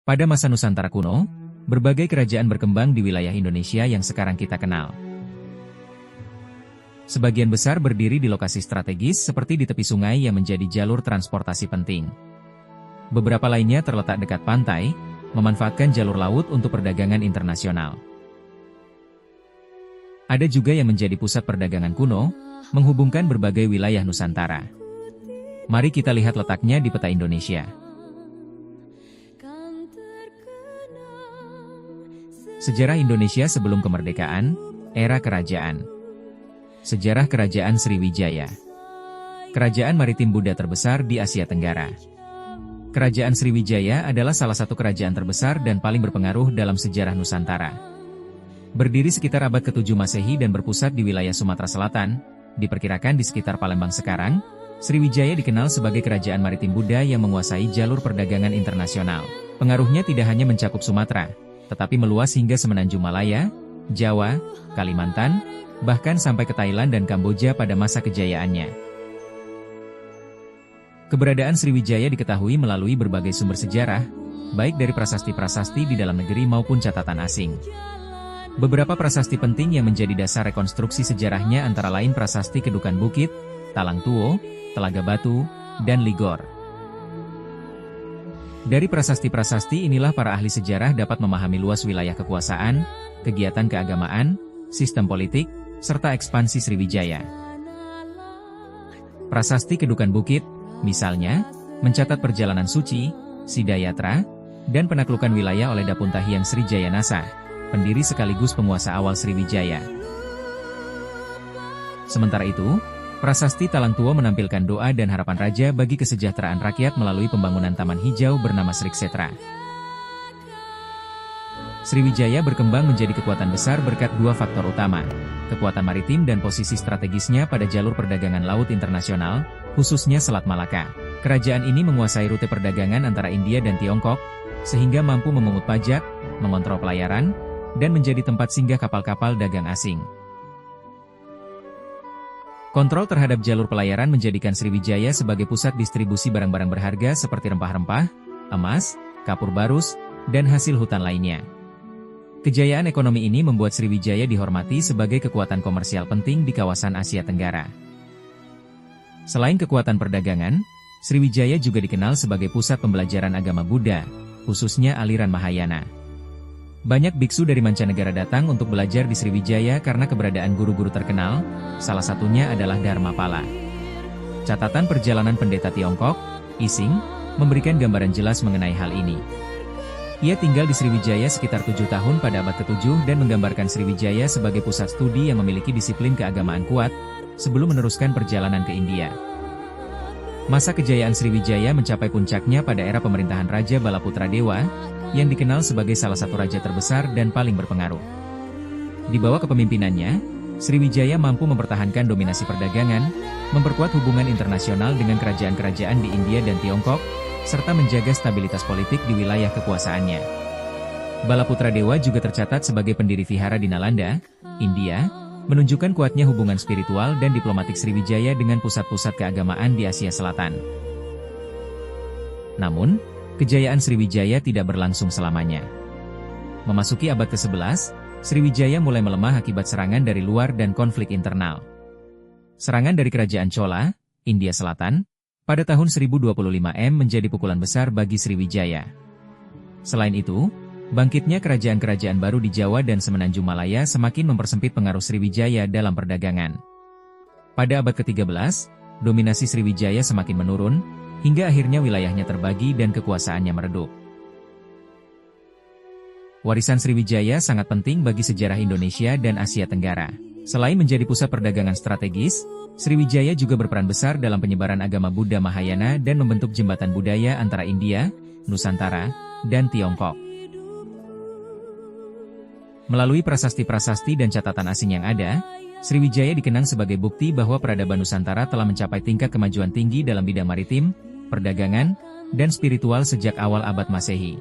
Pada masa Nusantara kuno, berbagai kerajaan berkembang di wilayah Indonesia yang sekarang kita kenal. Sebagian besar berdiri di lokasi strategis seperti di tepi sungai yang menjadi jalur transportasi penting. Beberapa lainnya terletak dekat pantai, memanfaatkan jalur laut untuk perdagangan internasional. Ada juga yang menjadi pusat perdagangan kuno, menghubungkan berbagai wilayah Nusantara. Mari kita lihat letaknya di peta Indonesia. Sejarah Indonesia sebelum kemerdekaan, era kerajaan. Sejarah Kerajaan Sriwijaya. Kerajaan maritim Buddha terbesar di Asia Tenggara. Kerajaan Sriwijaya adalah salah satu kerajaan terbesar dan paling berpengaruh dalam sejarah Nusantara. Berdiri sekitar abad ke-7 Masehi dan berpusat di wilayah Sumatera Selatan, diperkirakan di sekitar Palembang sekarang, Sriwijaya dikenal sebagai kerajaan maritim Buddha yang menguasai jalur perdagangan internasional. Pengaruhnya tidak hanya mencakup Sumatera, tetapi meluas hingga semenanjung Malaya, Jawa, Kalimantan, bahkan sampai ke Thailand dan Kamboja pada masa kejayaannya. Keberadaan Sriwijaya diketahui melalui berbagai sumber sejarah, baik dari prasasti-prasasti di dalam negeri maupun catatan asing. Beberapa prasasti penting yang menjadi dasar rekonstruksi sejarahnya antara lain prasasti Kedukan Bukit, Talang Tuo, Telaga Batu, dan Ligor. Dari prasasti-prasasti inilah para ahli sejarah dapat memahami luas wilayah kekuasaan, kegiatan keagamaan, sistem politik, serta ekspansi Sriwijaya. Prasasti Kedukan Bukit, misalnya, mencatat perjalanan suci, Sidayatra, dan penaklukan wilayah oleh Dapunta Hyang Srijayanasa, pendiri sekaligus penguasa awal Sriwijaya. Sementara itu, prasasti Talang Tuo menampilkan doa dan harapan raja bagi kesejahteraan rakyat melalui pembangunan taman hijau bernama Sriksetra. Sriwijaya berkembang menjadi kekuatan besar berkat dua faktor utama, kekuatan maritim dan posisi strategisnya pada jalur perdagangan laut internasional, khususnya Selat Malaka. Kerajaan ini menguasai rute perdagangan antara India dan Tiongkok, sehingga mampu memungut pajak, mengontrol pelayaran, dan menjadi tempat singgah kapal-kapal dagang asing. Kontrol terhadap jalur pelayaran menjadikan Sriwijaya sebagai pusat distribusi barang-barang berharga seperti rempah-rempah, emas, kapur barus, dan hasil hutan lainnya. Kejayaan ekonomi ini membuat Sriwijaya dihormati sebagai kekuatan komersial penting di kawasan Asia Tenggara. Selain kekuatan perdagangan, Sriwijaya juga dikenal sebagai pusat pembelajaran agama Buddha, khususnya aliran Mahayana. Banyak biksu dari mancanegara datang untuk belajar di Sriwijaya karena keberadaan guru-guru terkenal, salah satunya adalah Dharmapala. Catatan perjalanan pendeta Tiongkok, Ising, memberikan gambaran jelas mengenai hal ini. Ia tinggal di Sriwijaya sekitar 7 tahun pada abad ke-7 dan menggambarkan Sriwijaya sebagai pusat studi yang memiliki disiplin keagamaan kuat, sebelum meneruskan perjalanan ke India. Masa kejayaan Sriwijaya mencapai puncaknya pada era pemerintahan Raja Balaputra Dewa, yang dikenal sebagai salah satu raja terbesar dan paling berpengaruh. Di bawah kepemimpinannya, Sriwijaya mampu mempertahankan dominasi perdagangan, memperkuat hubungan internasional dengan kerajaan-kerajaan di India dan Tiongkok, serta menjaga stabilitas politik di wilayah kekuasaannya. Balaputra Dewa juga tercatat sebagai pendiri Vihara di Nalanda, India, menunjukkan kuatnya hubungan spiritual dan diplomatik Sriwijaya dengan pusat-pusat keagamaan di Asia Selatan. Namun, kejayaan Sriwijaya tidak berlangsung selamanya. Memasuki abad ke-11, Sriwijaya mulai melemah akibat serangan dari luar dan konflik internal. Serangan dari kerajaan Chola, India Selatan, pada tahun 1025 menjadi pukulan besar bagi Sriwijaya. Selain itu, bangkitnya kerajaan-kerajaan baru di Jawa dan Semenanjung Malaya semakin mempersempit pengaruh Sriwijaya dalam perdagangan. Pada abad ke-13, dominasi Sriwijaya semakin menurun, hingga akhirnya wilayahnya terbagi dan kekuasaannya meredup. Warisan Sriwijaya sangat penting bagi sejarah Indonesia dan Asia Tenggara. Selain menjadi pusat perdagangan strategis, Sriwijaya juga berperan besar dalam penyebaran agama Buddha Mahayana dan membentuk jembatan budaya antara India, Nusantara, dan Tiongkok. Melalui prasasti-prasasti dan catatan asing yang ada, Sriwijaya dikenang sebagai bukti bahwa peradaban Nusantara telah mencapai tingkat kemajuan tinggi dalam bidang maritim, perdagangan, dan spiritual sejak awal abad Masehi.